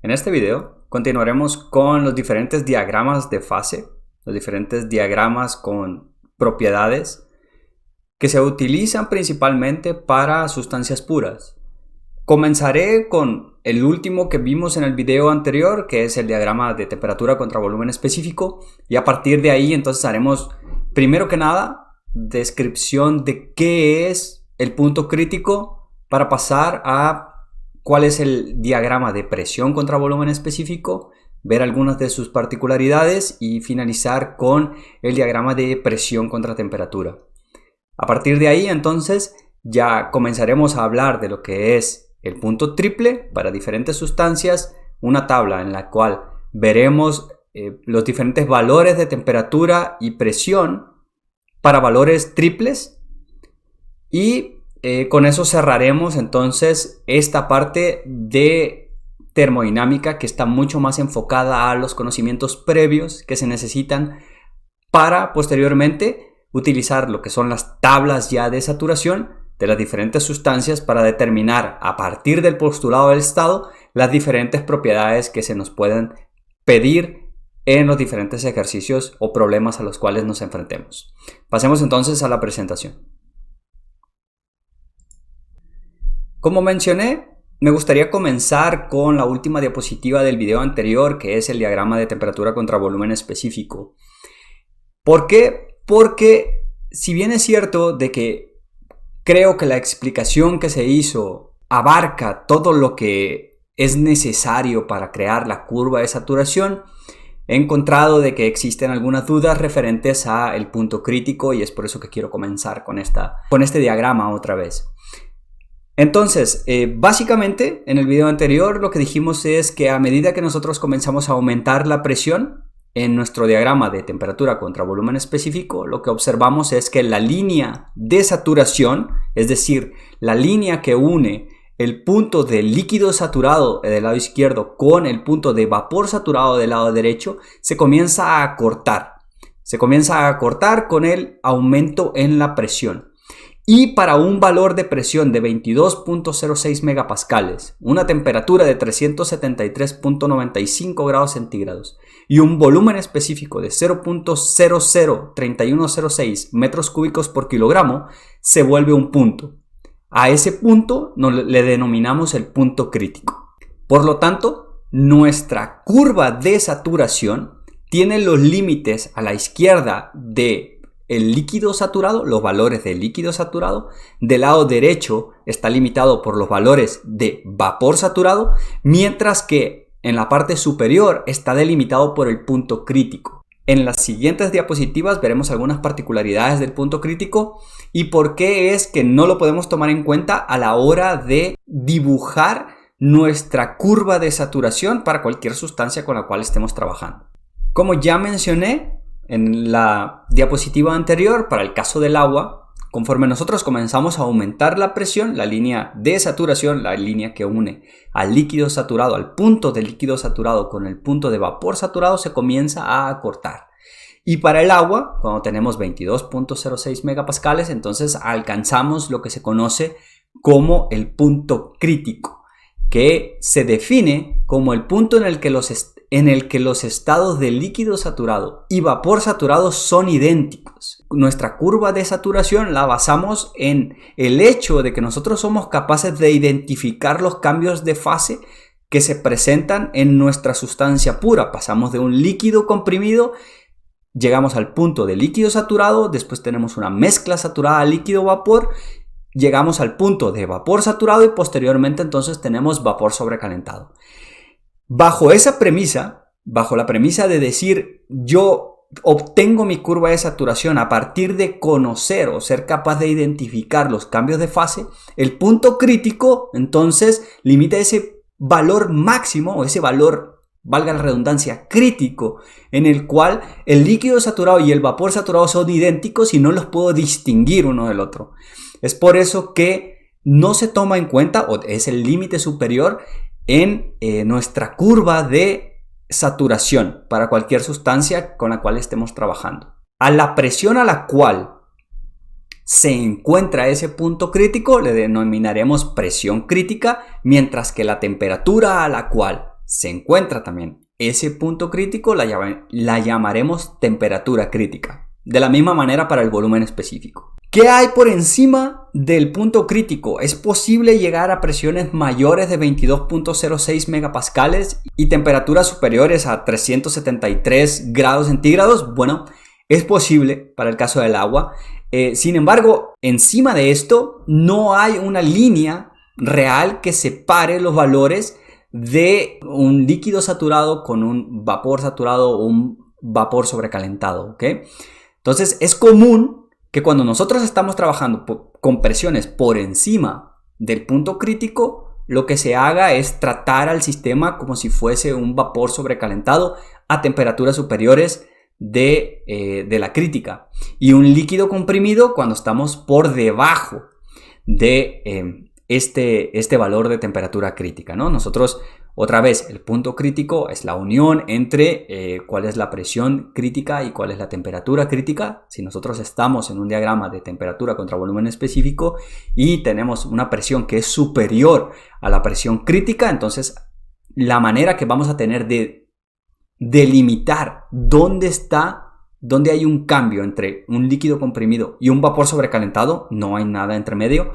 En este video continuaremos con los diferentes diagramas de fase, los diferentes diagramas con propiedades que se utilizan principalmente para sustancias puras. Comenzaré con el último que vimos en el video anterior, que es el diagrama de temperatura contra volumen específico, y a partir de ahí entonces haremos, primero que nada, descripción de qué es el punto crítico para pasar a cuál es el diagrama de presión contra volumen específico, ver algunas de sus particularidades y finalizar con el diagrama de presión contra temperatura. A partir de ahí entonces ya comenzaremos a hablar de lo que es el punto triple para diferentes sustancias, una tabla en la cual veremos los diferentes valores de temperatura y presión para valores triples y con eso cerraremos entonces esta parte de termodinámica que está mucho más enfocada a los conocimientos previos que se necesitan para posteriormente utilizar lo que son las tablas ya de saturación de las diferentes sustancias para determinar a partir del postulado del estado las diferentes propiedades que se nos pueden pedir en los diferentes ejercicios o problemas a los cuales nos enfrentemos. Pasemos entonces a la presentación. Como mencioné, me gustaría comenzar con la última diapositiva del video anterior, que es el diagrama de temperatura contra volumen específico. ¿Por qué? Porque si bien es cierto de que creo que la explicación que se hizo abarca todo lo que es necesario para crear la curva de saturación, he encontrado de que existen algunas dudas referentes al punto crítico y es por eso que quiero comenzar con este diagrama otra vez. Entonces, básicamente en el video anterior lo que dijimos es que a medida que nosotros comenzamos a aumentar la presión en nuestro diagrama de temperatura contra volumen específico, lo que observamos es que la línea de saturación, es decir, la línea que une el punto de líquido saturado del lado izquierdo con el punto de vapor saturado del lado derecho, se comienza a acortar. Se comienza a acortar con el aumento en la presión. Y para un valor de presión de 22.06 megapascales, una temperatura de 373.95 grados centígrados y un volumen específico de 0.003106 metros cúbicos por kilogramo, se vuelve un punto. A ese punto le denominamos el punto crítico. Por lo tanto, nuestra curva de saturación tiene los límites a la izquierda de el líquido saturado, los valores del líquido saturado. Del lado derecho está limitado por los valores de vapor saturado, mientras que en la parte superior está delimitado por el punto crítico. En las siguientes diapositivas veremos algunas particularidades del punto crítico y por qué es que no lo podemos tomar en cuenta a la hora de dibujar nuestra curva de saturación para cualquier sustancia con la cual estemos trabajando. Como ya mencioné en la diapositiva anterior, para el caso del agua, conforme nosotros comenzamos a aumentar la presión, la línea de saturación, la línea que une al líquido saturado, al punto del líquido saturado con el punto de vapor saturado, se comienza a acortar. Y para el agua, cuando tenemos 22.06 megapascales, entonces alcanzamos lo que se conoce como el punto crítico, que se define como el punto en el que los estados de líquido saturado y vapor saturado son idénticos. Nuestra curva de saturación la basamos en el hecho de que nosotros somos capaces de identificar los cambios de fase que se presentan en nuestra sustancia pura. Pasamos de un líquido comprimido, llegamos al punto de líquido saturado, después tenemos una mezcla saturada líquido-vapor, llegamos al punto de vapor saturado y posteriormente entonces tenemos vapor sobrecalentado. Bajo esa premisa, bajo la premisa de decir yo obtengo mi curva de saturación a partir de conocer o ser capaz de identificar los cambios de fase, el punto crítico entonces limita ese valor máximo o ese valor, valga la redundancia, crítico, en el cual el líquido saturado y el vapor saturado son idénticos y no los puedo distinguir uno del otro. Es por eso que no se toma en cuenta, o es el límite superior en nuestra curva de saturación para cualquier sustancia con la cual estemos trabajando. A la presión a la cual se encuentra ese punto crítico le denominaremos presión crítica, mientras que la temperatura a la cual se encuentra también ese punto crítico, la llamaremos temperatura crítica. De la misma manera para el volumen específico. ¿Qué hay por encima del punto crítico? ¿Es posible llegar a presiones mayores de 22.06 megapascales y temperaturas superiores a 373 grados centígrados? Bueno, es posible para el caso del agua. Sin embargo, encima de esto no hay una línea real que separe los valores de un líquido saturado con un vapor saturado o un vapor sobrecalentado, ¿ok? Entonces es común que cuando nosotros estamos trabajando con presiones por encima del punto crítico, lo que se haga es tratar al sistema como si fuese un vapor sobrecalentado a temperaturas superiores de la crítica, y un líquido comprimido cuando estamos por debajo de este valor de temperatura crítica, ¿no? Nosotros, otra vez, el punto crítico es la unión entre cuál es la presión crítica y cuál es la temperatura crítica. Si nosotros estamos en un diagrama de temperatura contra volumen específico y tenemos una presión que es superior a la presión crítica, entonces la manera que vamos a tener de delimitar dónde hay un cambio entre un líquido comprimido y un vapor sobrecalentado, no hay nada entre medio,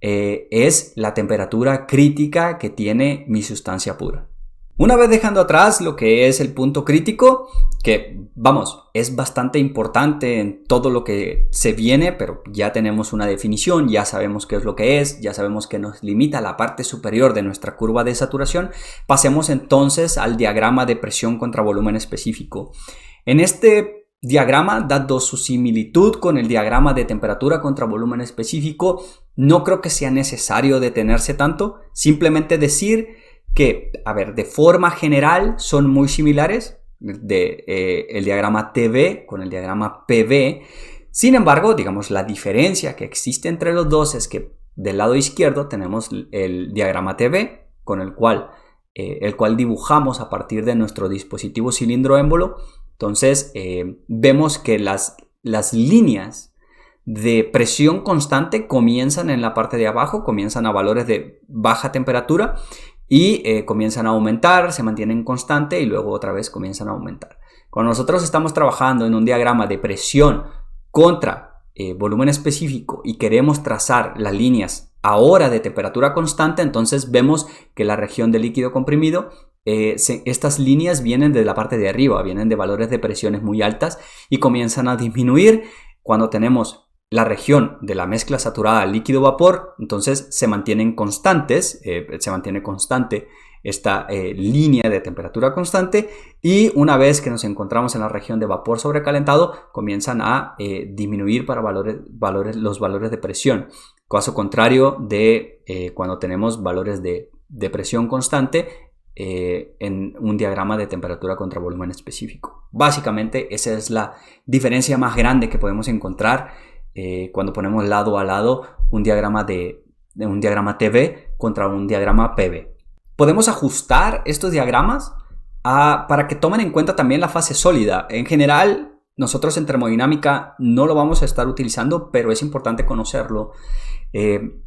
es la temperatura crítica que tiene mi sustancia pura. Una vez dejando atrás lo que es el punto crítico, que vamos, es bastante importante en todo lo que se viene, pero ya tenemos una definición, ya sabemos qué es lo que es, ya sabemos que nos limita la parte superior de nuestra curva de saturación, pasemos entonces al diagrama de presión contra volumen específico. En este diagrama, dado su similitud con el diagrama de temperatura contra volumen específico, no creo que sea necesario detenerse tanto, simplemente decir que, de forma general son muy similares, el diagrama TV con el diagrama PV. Sin embargo, digamos, la diferencia que existe entre los dos es que del lado izquierdo tenemos el diagrama TV, con el cual dibujamos a partir de nuestro dispositivo cilindro émbolo. Entonces vemos que las líneas de presión constante comienzan en la parte de abajo, comienzan a valores de baja temperatura y comienzan a aumentar, se mantienen constante y luego otra vez comienzan a aumentar. Cuando nosotros estamos trabajando en un diagrama de presión contra volumen específico y queremos trazar las líneas ahora de temperatura constante, entonces vemos que la región de líquido comprimido, estas líneas vienen de la parte de arriba, vienen de valores de presiones muy altas y comienzan a disminuir cuando tenemos la región de la mezcla saturada líquido-vapor. Entonces se mantienen constantes, se mantiene constante esta línea de temperatura constante, y una vez que nos encontramos en la región de vapor sobrecalentado comienzan a disminuir para los valores de presión. Caso contrario de cuando tenemos valores de presión constante en un diagrama de temperatura contra volumen específico. Básicamente esa es la diferencia más grande que podemos encontrar cuando ponemos lado a lado un diagrama un diagrama TV contra un diagrama PV. Podemos ajustar estos diagramas para que tomen en cuenta también la fase sólida. En general, nosotros en termodinámica no lo vamos a estar utilizando, pero es importante conocerlo.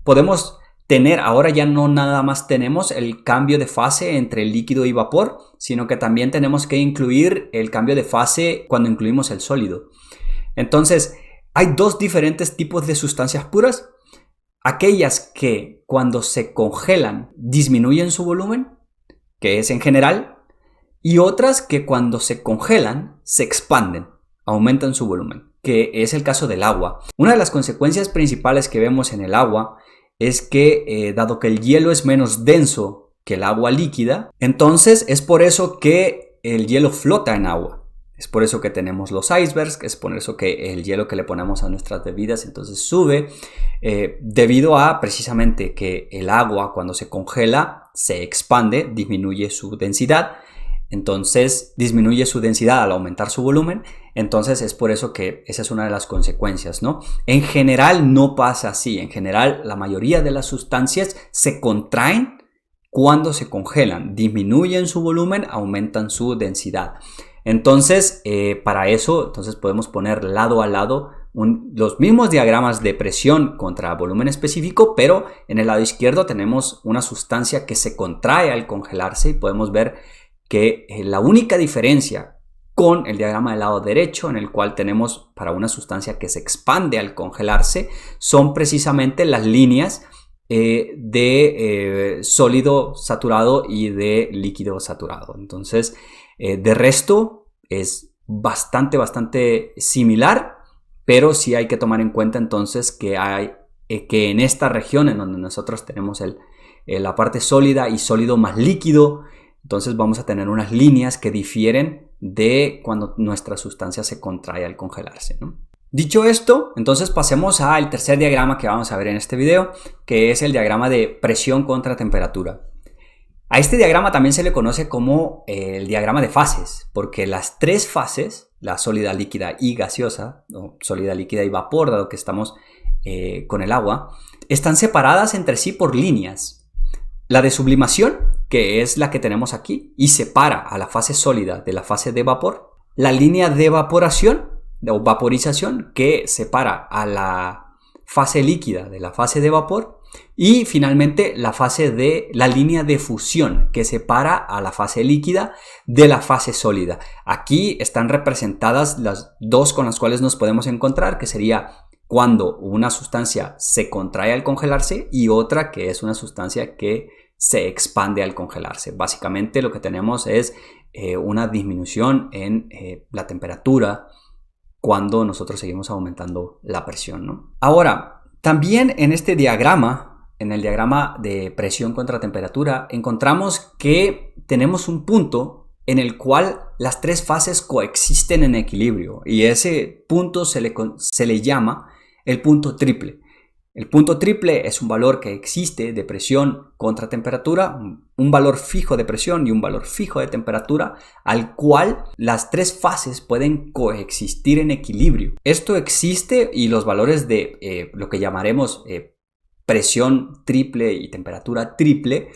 Podemos tener, ahora ya no nada más tenemos el cambio de fase entre líquido y vapor, sino que también tenemos que incluir el cambio de fase cuando incluimos el sólido. Entonces, hay dos diferentes tipos de sustancias puras: aquellas que cuando se congelan disminuyen su volumen, que es en general, y otras que cuando se congelan se expanden, aumentan su volumen, que es el caso del agua. Una de las consecuencias principales que vemos en el agua es que dado que el hielo es menos denso que el agua líquida, entonces es por eso que el hielo flota en agua. Es por eso que tenemos los icebergs, es por eso que el hielo que le ponemos a nuestras bebidas entonces sube, debido a precisamente que el agua cuando se congela se expande, disminuye su densidad. Entonces disminuye su densidad al aumentar su volumen. Entonces es por eso que esa es una de las consecuencias, ¿no? En general no pasa así. En general la mayoría de las sustancias se contraen cuando se congelan, disminuyen su volumen, aumentan su densidad. Entonces para eso entonces podemos poner lado a lado los mismos diagramas de presión contra volumen específico, pero en el lado izquierdo tenemos una sustancia que se contrae al congelarse y podemos ver que la única diferencia con el diagrama del lado derecho, en el cual tenemos para una sustancia que se expande al congelarse, son precisamente las líneas de sólido saturado y de líquido saturado. Entonces, de resto es bastante similar, pero sí hay que tomar en cuenta entonces que que en esta región en donde nosotros tenemos la parte sólida y sólido más líquido, entonces vamos a tener unas líneas que difieren de cuando nuestra sustancia se contrae al congelarse, ¿no? Dicho esto, entonces pasemos al tercer diagrama que vamos a ver en este video, que es el diagrama de presión contra temperatura. A este diagrama también se le conoce como el diagrama de fases, porque las tres fases, la sólida, líquida y gaseosa, o sólida, líquida y vapor, dado que estamos con el agua, están separadas entre sí por líneas. La de sublimación, que es la que tenemos aquí, y separa a la fase sólida de la fase de vapor. La línea de evaporación o vaporización, que separa a la fase líquida de la fase de vapor. Y finalmente la línea de fusión, que separa a la fase líquida de la fase sólida. Aquí están representadas las dos con las cuales nos podemos encontrar, que sería cuando una sustancia se contrae al congelarse y otra que es una sustancia que se expande al congelarse. Básicamente lo que tenemos es una disminución en la temperatura cuando nosotros seguimos aumentando la presión, ¿no? Ahora, también en este diagrama, en el diagrama de presión contra temperatura, encontramos que tenemos un punto en el cual las tres fases coexisten en equilibrio y ese punto se le llama el punto triple. El punto triple es un valor que existe de presión contra temperatura, un valor fijo de presión y un valor fijo de temperatura, al cual las tres fases pueden coexistir en equilibrio. Esto existe y los valores de lo que llamaremos presión triple y temperatura triple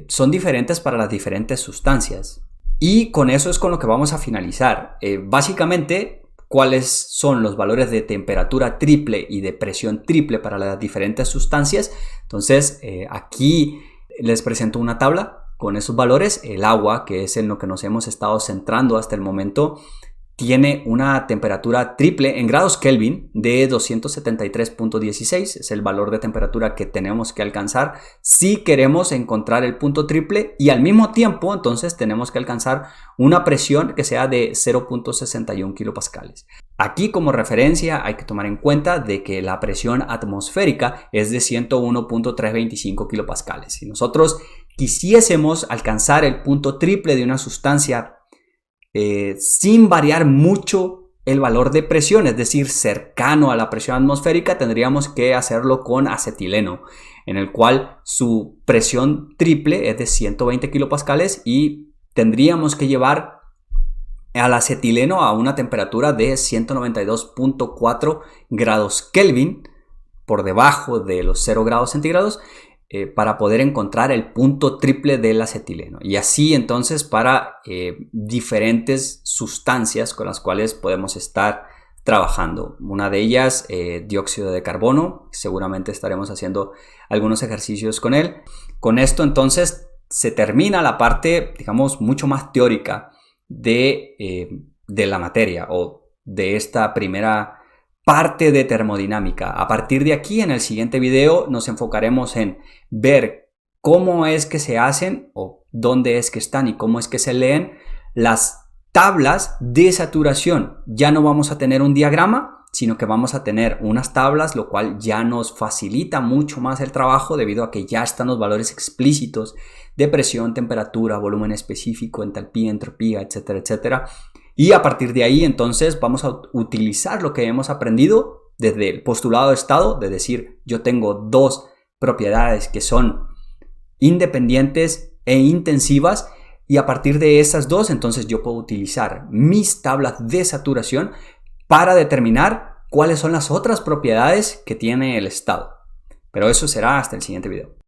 son diferentes para las diferentes sustancias. Y con eso es con lo que vamos a finalizar. Básicamente, cuáles son los valores de temperatura triple y de presión triple para las diferentes sustancias. Entonces, aquí les presento una tabla con esos valores. El agua, que es en lo que nos hemos estado centrando hasta el momento, tiene una temperatura triple en grados Kelvin de 273.16. Es el valor de temperatura que tenemos que alcanzar si queremos encontrar el punto triple, y al mismo tiempo entonces tenemos que alcanzar una presión que sea de 0.61 kilopascales. Aquí como referencia hay que tomar en cuenta de que la presión atmosférica es de 101.325 kilopascales. Si nosotros quisiésemos alcanzar el punto triple de una sustancia sin variar mucho el valor de presión, es decir, cercano a la presión atmosférica, tendríamos que hacerlo con acetileno, en el cual su presión triple es de 120 kilopascales y tendríamos que llevar al acetileno a una temperatura de 192.4 grados Kelvin, por debajo de los 0 grados centígrados, para poder encontrar el punto triple del acetileno. Y así entonces para diferentes sustancias con las cuales podemos estar trabajando. Una de ellas, dióxido de carbono. Seguramente estaremos haciendo algunos ejercicios con él. Con esto entonces se termina la parte, digamos, mucho más teórica de la materia o de esta primera parte de termodinámica. A partir de aquí, en el siguiente video, nos enfocaremos en ver cómo es que se hacen o dónde es que están y cómo es que se leen las tablas de saturación. Ya no vamos a tener un diagrama, sino que vamos a tener unas tablas, lo cual ya nos facilita mucho más el trabajo debido a que ya están los valores explícitos de presión, temperatura, volumen específico, entalpía, entropía, etcétera, etcétera. Y a partir de ahí entonces vamos a utilizar lo que hemos aprendido desde el postulado de estado, de decir yo tengo dos propiedades que son independientes e intensivas, y a partir de esas dos entonces yo puedo utilizar mis tablas de saturación para determinar cuáles son las otras propiedades que tiene el estado. Pero eso será hasta el siguiente video.